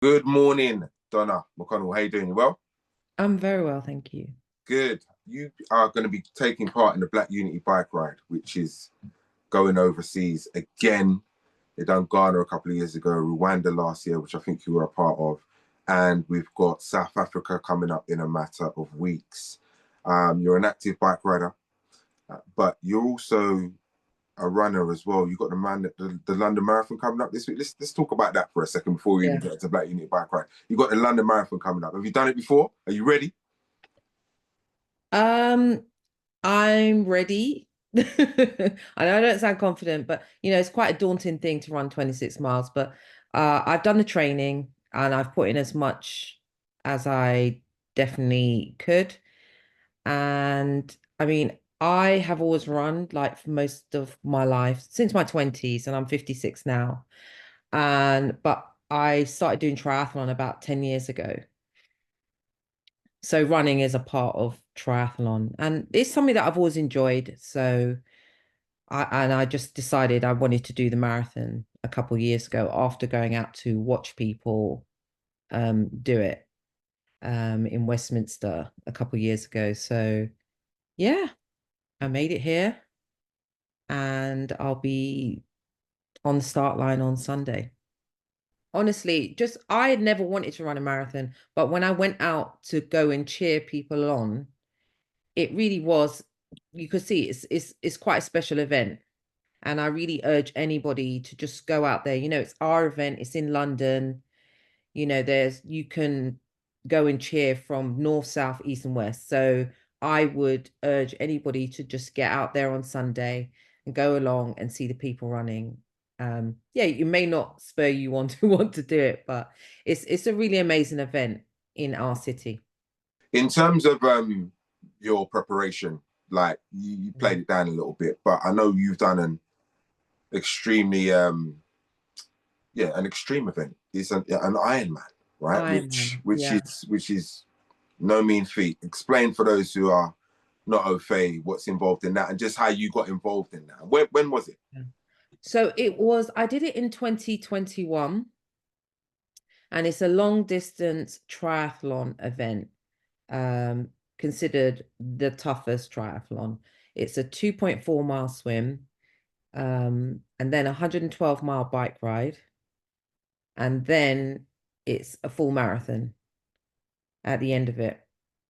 Good morning, Donna McConnell. How you doing? You well? I'm very well, thank you. Good. You are going to be taking part in the Black Unity Bike Ride, which is going overseas again. They done Ghana a couple of years ago, Rwanda last year, which I think you were a part of, and we've got South Africa coming up in a matter of weeks. You're an active bike rider, but you're also a runner as well. You got the London Marathon coming up this week. Let's talk about that for a second before we even Yeah. get to Black Unity Bike Ride. You got the London Marathon coming up. Have you done it before? Are you ready? Um, I'm ready. I know I don't sound confident, but it's quite a daunting thing to run 26 miles. But I've done the training and I've put in as much as I definitely could. And I mean, I have always run like for most of my life since my 20s, and I'm 56 now. But I started doing triathlon about 10 years ago. So running is a part of triathlon and it's something that I've always enjoyed. So I just decided I wanted to do the marathon a couple of years ago after going out to watch people do it in Westminster a couple of years ago. So yeah, I made it here and I'll be on the start line on Sunday. Honestly, just I had never wanted to run a marathon, but when I went out to go and cheer people on, it really was, you could see it's quite a special event. And I really urge anybody to just go out there. It's our event, it's in London. You can go and cheer from north, south, east, and west. So I would urge anybody to just get out there on Sunday and go along and see the people running. Yeah, you may not spur you on to want to do it, but it's a really amazing event in our city. In terms of your preparation, like you played it down a little bit, but I know you've done an extremely an extreme event. It's an Ironman, right? Which I'm, which yeah. is which is no mean feat. Explain for those who are not au fait what's involved in that and just how you got involved in that. When was it? So I did it in 2021, and it's a long distance triathlon event, um, considered the toughest triathlon. It's a 2.4 mile swim, and then a 112-mile bike ride, and then it's a full marathon at the end of it.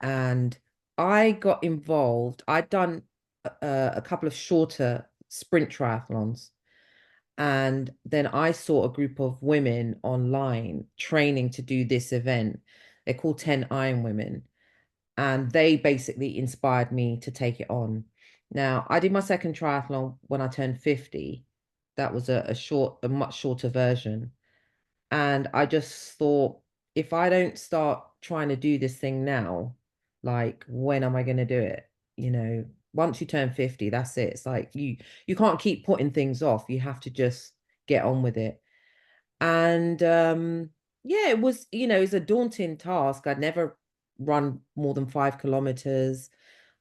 And I got involved. I'd done a couple of shorter sprint triathlons. And then I saw a group of women online training to do this event. They're called 10 Iron Women. And they basically inspired me to take it on. Now, I did my second triathlon when I turned 50. That was a much shorter version. And I just thought, if I don't start trying to do this thing now, like when am I going to do it? Once you turn 50, that's it. It's like you can't keep putting things off. You have to just get on with it. And yeah, it was a daunting task. I'd never run more than 5 kilometers.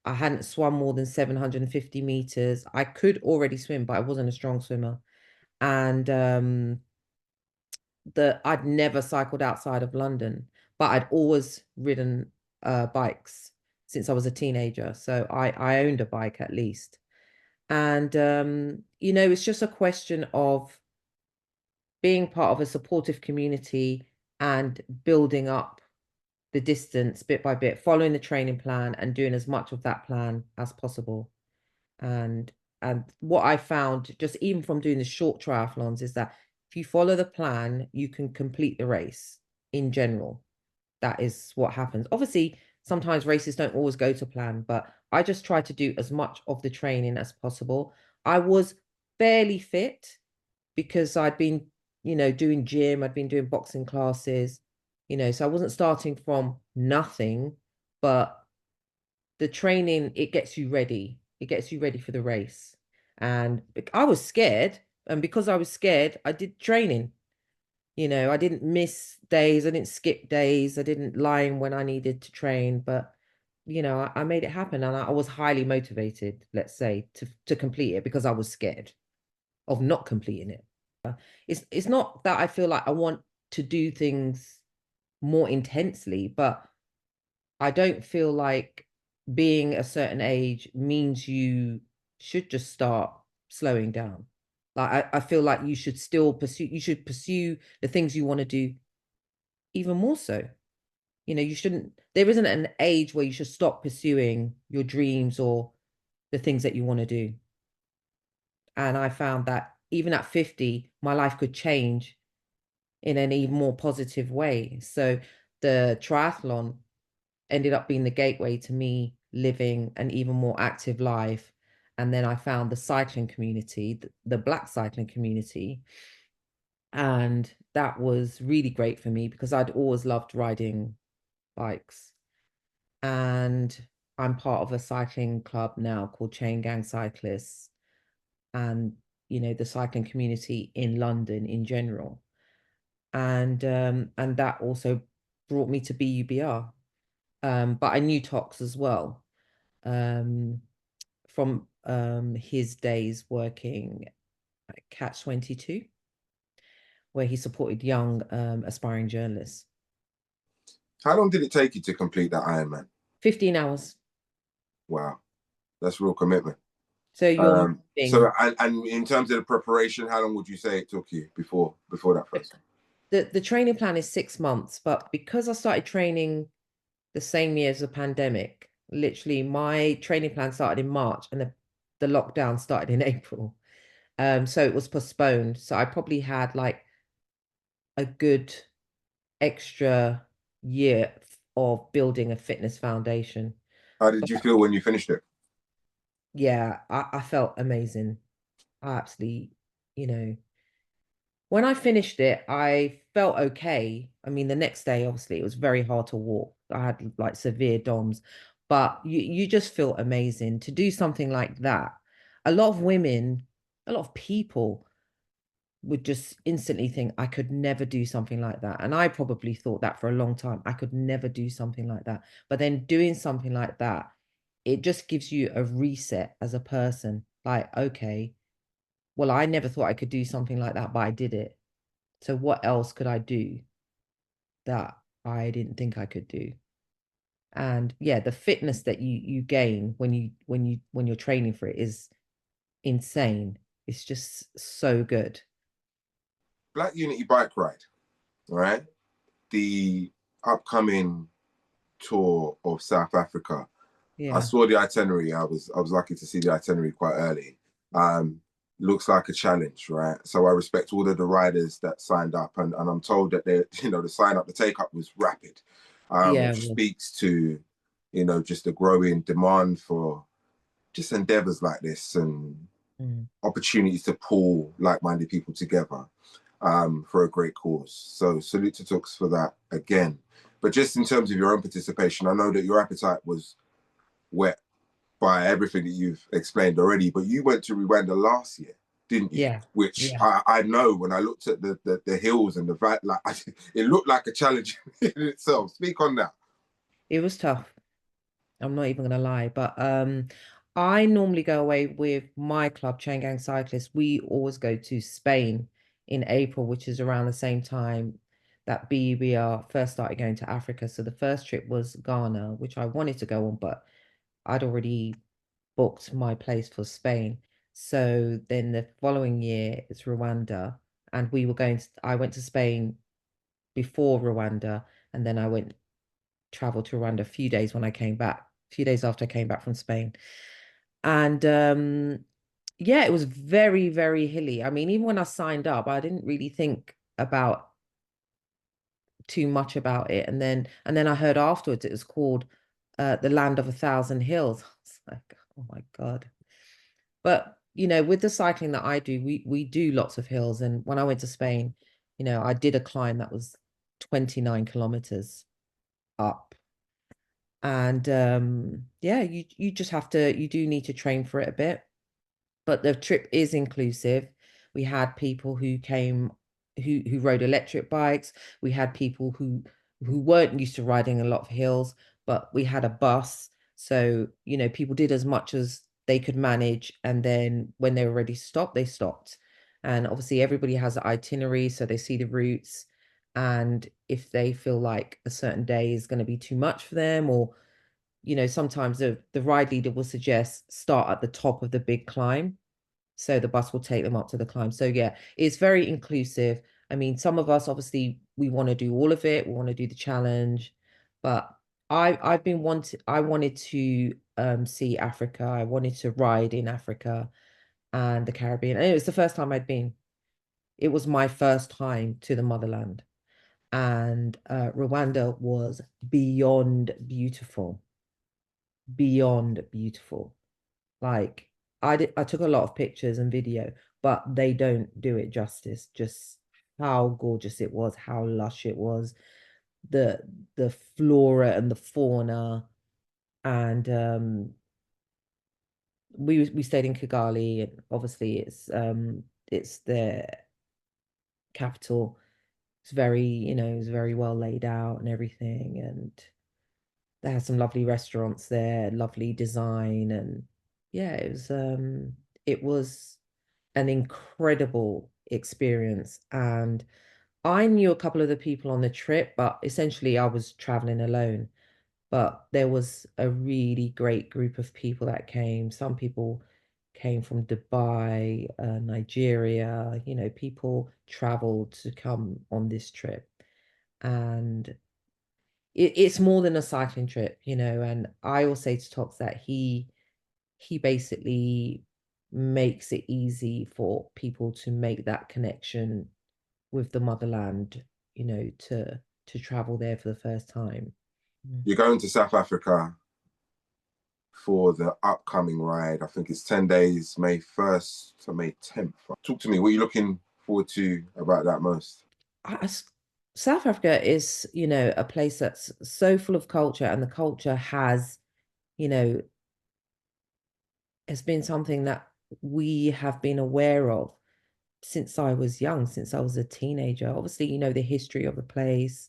I hadn't swum more than 750 meters. I could already swim, but I wasn't a strong swimmer. And I'd never cycled outside of London, but I'd always ridden bikes since I was a teenager. So I owned a bike at least. And it's just a question of being part of a supportive community and building up the distance bit by bit, following the training plan and doing as much of that plan as possible. And what I found, just even from doing the short triathlons, is that if you follow the plan, you can complete the race in general. That is what happens. Obviously, sometimes races don't always go to plan, but I just try to do as much of the training as possible. I was fairly fit because I'd been, doing gym, I'd been doing boxing classes, so I wasn't starting from nothing, but the training, it gets you ready. It gets you ready for the race. And I was scared. And because I was scared, I did training. I didn't miss days, I didn't skip days, I didn't lie in when I needed to train, but I made it happen and I was highly motivated, let's say, to complete it because I was scared of not completing it. It's not that I feel like I want to do things more intensely, but I don't feel like being a certain age means you should just start slowing down. Like I feel like you should still pursue the things you want to do even more so. You know, you shouldn't, there isn't an age where you should stop pursuing your dreams or the things that you want to do. And I found that even at 50, my life could change in an even more positive way. So the triathlon ended up being the gateway to me living an even more active life. And then I found the cycling community, the Black cycling community. And that was really great for me because I'd always loved riding bikes. And I'm part of a cycling club now called Chain Gang Cyclists. And, you know, the cycling community in London in general. And that also brought me to BUBR. But I knew Tox as well, from his days working at Catch 22, where he supported young aspiring journalists. How long did it take you to complete that Ironman? 15 hours. Wow, that's real commitment. So you're so and in terms of the preparation, how long would you say it took you before that first one? The training plan is 6 months, but because I started training the same year as the pandemic, literally my training plan started in March and the lockdown started in April. So it was postponed. So I probably had like a good extra year of building a fitness foundation. How did But you feel when you finished it? yeah, I felt amazing. I absolutely, you know, when I finished it, I felt okay. I mean, the next day, obviously, it was very hard to walk. I had like severe DOMS, but you just feel amazing to do something like that. A lot of women, a lot of people would just instantly think, I could never do something like that. And I probably thought that for a long time. I could never do something like that. But then doing something like that, it just gives you a reset as a person. Like, okay, well, I never thought I could do something like that, but I did it. So what else could I do that I didn't think I could do? And yeah, the fitness that you gain when you're training for it is insane. It's just so good. Black Unity Bike Ride, right? The upcoming tour of South Africa. I Yeah. saw the itinerary. I was lucky to see the itinerary quite early. Looks like a challenge, right? So I respect all of the riders that signed up, and I'm told that they, the sign up, the take up was rapid, Yeah. which speaks to, just the growing demand for just endeavors like this and Mm. opportunities to pull like-minded people together for a great cause. So salute to Tux for that again. But just in terms of your own participation, I know that your appetite was whet by everything that you've explained already, but you went to Rwanda last year, didn't you? Yeah. Which Yeah. I know when I looked at the hills and it looked like a challenge in itself. Speak on that. It was tough. I'm not even gonna lie, but I normally go away with my club, Chain Gang Cyclists. We always go to Spain in April, which is around the same time that BUBR first started going to Africa. So the first trip was Ghana, which I wanted to go on, but I'd already booked my place for Spain. So then the following year it's Rwanda, and I went to Spain before Rwanda, and then I went traveled to Rwanda a few days when I came back, a few days after I came back from Spain. And yeah, it was very, very hilly. I mean, even when I signed up, I didn't really think about too much about it. And then I heard afterwards it was called the Land of a Thousand Hills. I was like, oh my God. But with the cycling that I do, we do lots of hills. And when I went to Spain, I did a climb that was 29 kilometers up. And yeah, you just you do need to train for it a bit. But the trip is inclusive. We had people who came who rode electric bikes. We had people who weren't used to riding a lot of hills, but we had a bus. So, people did as much as they could manage. And then when they were ready to stop, they stopped. And obviously everybody has an itinerary, so they see the routes. And if they feel like a certain day is going to be too much for them, or sometimes the ride leader will suggest start at the top of the big climb, so the bus will take them up to the climb. So yeah, it's very inclusive. I mean, some of us obviously we want to do all of it. We want to do the challenge, but I wanted to see Africa. I wanted to ride in Africa and the Caribbean. And it was the first time I'd been. It was my first time to the motherland. And Rwanda was beyond beautiful, beyond beautiful. Like I took a lot of pictures and video, but they don't do it justice. Just how gorgeous it was, how lush it was, the the flora and the fauna, and we stayed in Kigali, and obviously it's the capital. It's very, it's very well laid out and everything, and they had some lovely restaurants there, lovely design, and yeah, it was an incredible experience. And I knew a couple of the people on the trip, but essentially I was traveling alone. But there was a really great group of people that came. Some people came from Dubai, Nigeria, people traveled to come on this trip. And it's more than a cycling trip, and I will say to Tox that he basically makes it easy for people to make that connection with the motherland, to travel there for the first time. You're going to South Africa for the upcoming ride. I think it's 10 days, May 1st to May 10th. Talk to me. What are you looking forward to about that most? I- South Africa is, a place that's so full of culture, and the culture you know, has been something that we have been aware of since I was young, since I was a teenager. Obviously, the history of the place,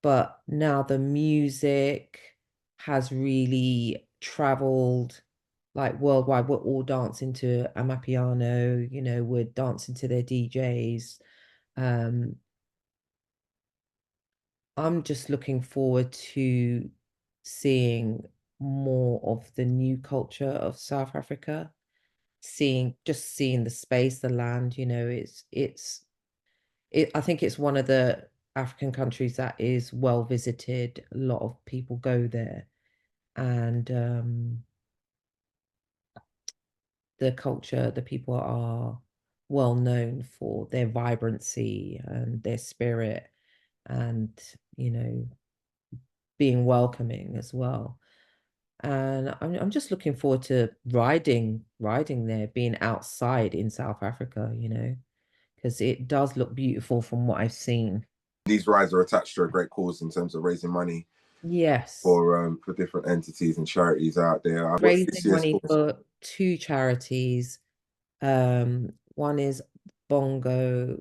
but now the music has really traveled like worldwide. We're all dancing to Amapiano, we're dancing to their DJs. Um, I'm just looking forward to seeing more of the new culture of South Africa, seeing the space, the land, I think it's one of the African countries that is well visited. A lot of people go there, and the culture, the people are well known for their vibrancy and their spirit, and you know, being welcoming as well. And I'm just looking forward to riding there, being outside in South Africa, because it does look beautiful from what I've seen. These rides are attached to a great cause in terms of raising money Yes, for different entities and charities out there. What's this raising year's money cause? for two charities. One is Bonga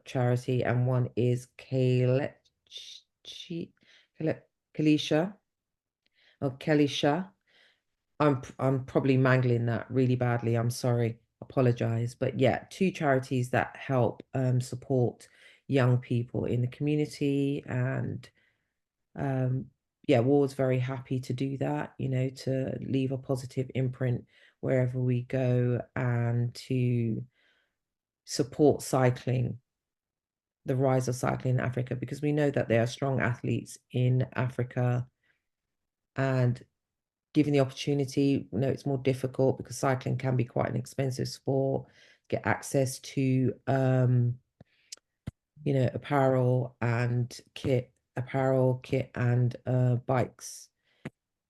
charity, and one is Kalisha or Kelisha. I'm probably mangling that really badly. I'm sorry. Apologize. But yeah, two charities that help support young people in the community. And yeah, Ward's very happy to do that, to leave a positive imprint wherever we go, and to support cycling, the rise of cycling in Africa, because we know that there are strong athletes in Africa, and given the opportunity, it's more difficult because cycling can be quite an expensive sport. Get access to apparel, kit and bikes,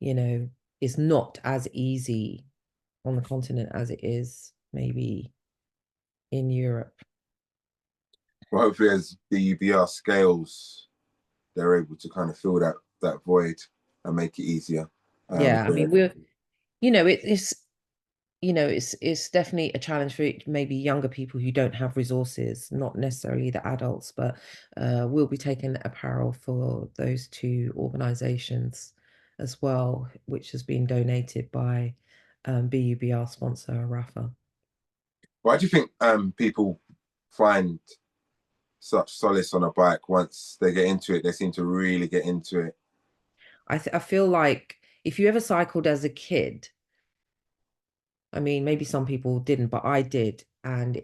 is not as easy on the continent as it is maybe in Europe. Well, hopefully, as BUBR scales, they're able to kind of fill that void and make it easier. Yeah, I mean, it's it's definitely a challenge for maybe younger people who don't have resources, not necessarily the adults, but we'll be taking apparel for those two organizations as well, which has been donated by BUBR sponsor Rafa. Why do you think people find such solace on a bike. Once they get into it, they seem to really get into it. I feel like if you ever cycled as a kid, I mean, maybe some people didn't, but I did, and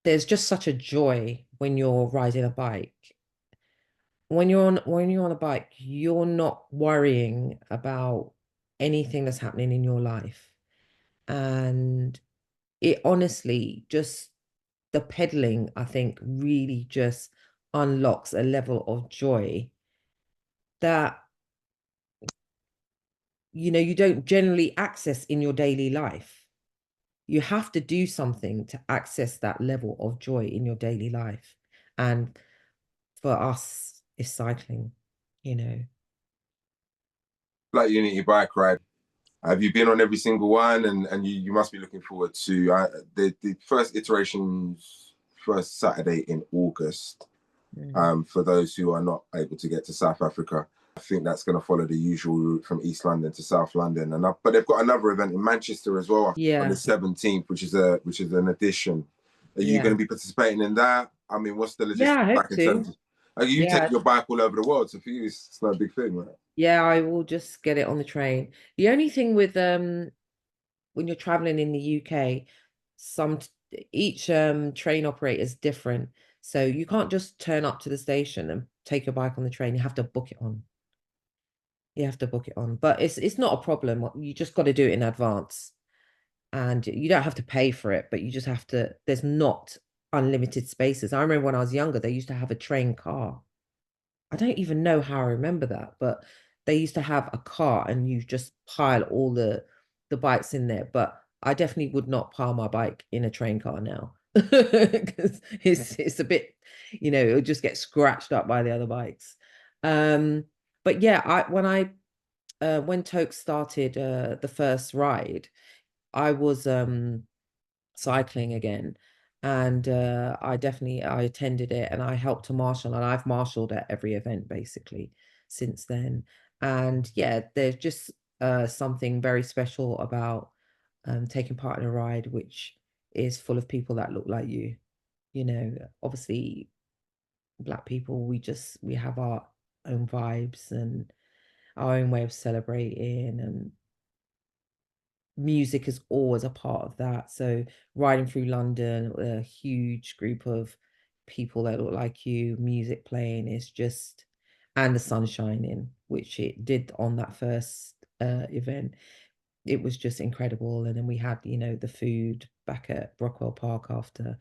there's just such a joy when you're riding a bike. When you're on a bike, you're not worrying about anything that's happening in your life. And it honestly just the pedaling, I think, really just unlocks a level of joy that you don't generally access in your daily life. You have to do something to access that level of joy in your daily life. And for us, it's cycling. Black Unity Bike Ride. Have you been on every single one? And you must be looking forward to the first iterations, first Saturday in August. Mm. For those who are not able to get to South Africa, I think that's going to follow the usual route from East London to South London. But they've got another event in Manchester as well on the Yeah, 17th, which is an addition. Are you going yeah. to be participating in that? I mean, what's the Yeah, logistics I back hope in to. terms of? You Yeah, take your bike all over the world, so for you, it's not a big thing, right? yeah, I will just get it on the train. The only thing with when you're traveling in the UK, some each train operator is different. So you can't just turn up to the station and take your bike on the train. You have to book it on. You have to book it on. But it's not a problem. You just got to do it in advance. And you don't have to pay for it, but you just have to, there's not unlimited spaces. I remember when I was younger, they used to have a train car. I don't even know how I remember that, but they used to have a car and you just pile all the bikes in there. But I definitely would not pile my bike in a train car now because it's a bit, it'll just get scratched up by the other bikes. But yeah, when Toke started the first ride, I was cycling again. And I attended it and I helped to marshal, and I've marshaled at every event basically since then. And yeah, there's just something very special about taking part in a ride which is full of people that look like you. Obviously, Black people, we have our own vibes and our own way of celebrating, and music is always a part of that. So riding through London, a huge group of people that look like you, music playing is just, and the sun shining, which it did on that first event. It was just incredible. And then we had, the food back at Brockwell Park after.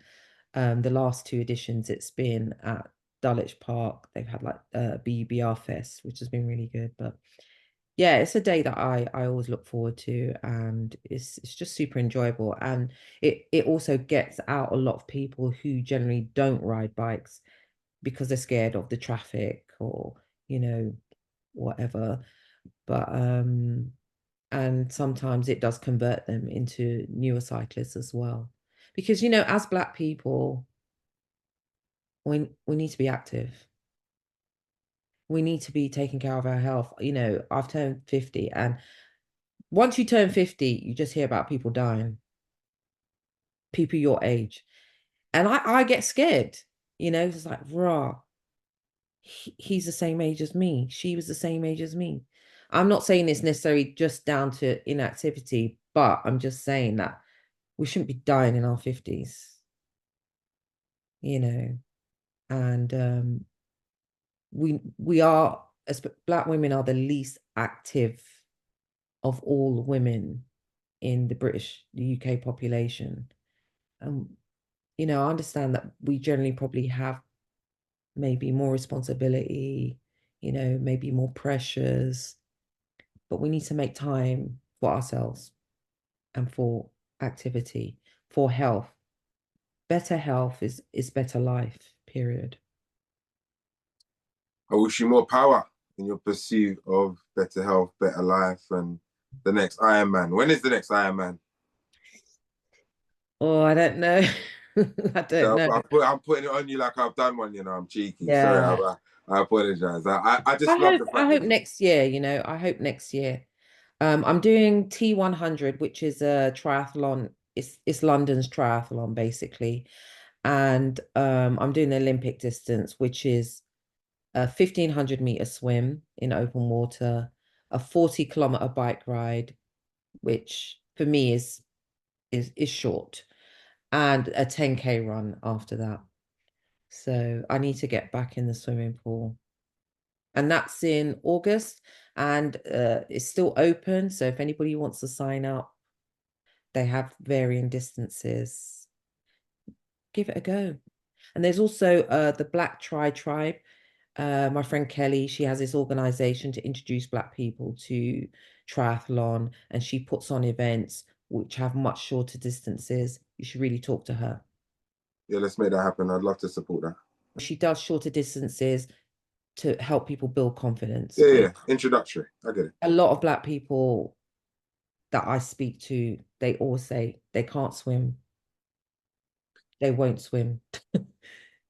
The last two editions, it's been at Dulwich Park. They've had like BUBR Fest, which has been really good. But yeah, it's a day that I always look forward to, and it's just super enjoyable. And it also gets out a lot of people who generally don't ride bikes because they're scared of the traffic or, whatever. But and sometimes it does convert them into newer cyclists as well. Because, as Black people, we need to be active. We need to be taking care of our health. I've turned 50, and once you turn 50, you just hear about people dying, people your age. And I get scared, it's like, rah, he's the same age as me. She was the same age as me. I'm not saying it's necessarily just down to inactivity, but I'm just saying that we shouldn't be dying in our 50s, you know, and we are, as Black women, are the least active of all women in the UK population. Um, I understand that we generally probably have maybe more responsibility, maybe more pressures, but we need to make time for ourselves and for activity, for health. Better health is better life, period. I wish you more power in your pursuit of better health, better life, and the next Iron Man. When is the next Iron Man? Oh, I don't know. I don't So know. I'm putting it on you like I've done one. I'm cheeky. Sorry, Yeah. I apologize. I just love the I fact hope that next year, I hope next year. I'm doing T100, which is a triathlon. It's London's triathlon, basically. And I'm doing the Olympic distance, which is a 1,500-meter swim in open water, a 40-kilometer bike ride, which for me is short, and a 10K run after that. So I need to get back in the swimming pool. And that's in August, and it's still open. So if anybody wants to sign up, they have varying distances. Give it a go. And there's also the Black Tribe. My friend Kelly, she has this organization to introduce Black people to triathlon, and she puts on events which have much shorter distances. You should really talk to her. Yeah, let's make that happen. I'd love to support that. She does shorter distances to help people build confidence. Yeah. Introductory. I get it. A lot of Black people that I speak to, they all say they can't swim. They won't swim.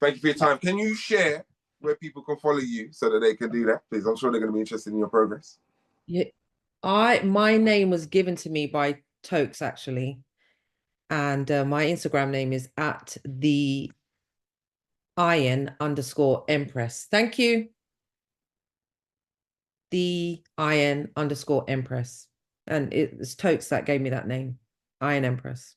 Thank you for your time. Can you share where people can follow you so that they can do that, please? I'm sure they're going to be interested in your progress. Yeah, my name was given to me by Tokes actually, and my Instagram name is at the _Empress. Thank you. The _Empress, and it's Tokes that gave me that name, Empress.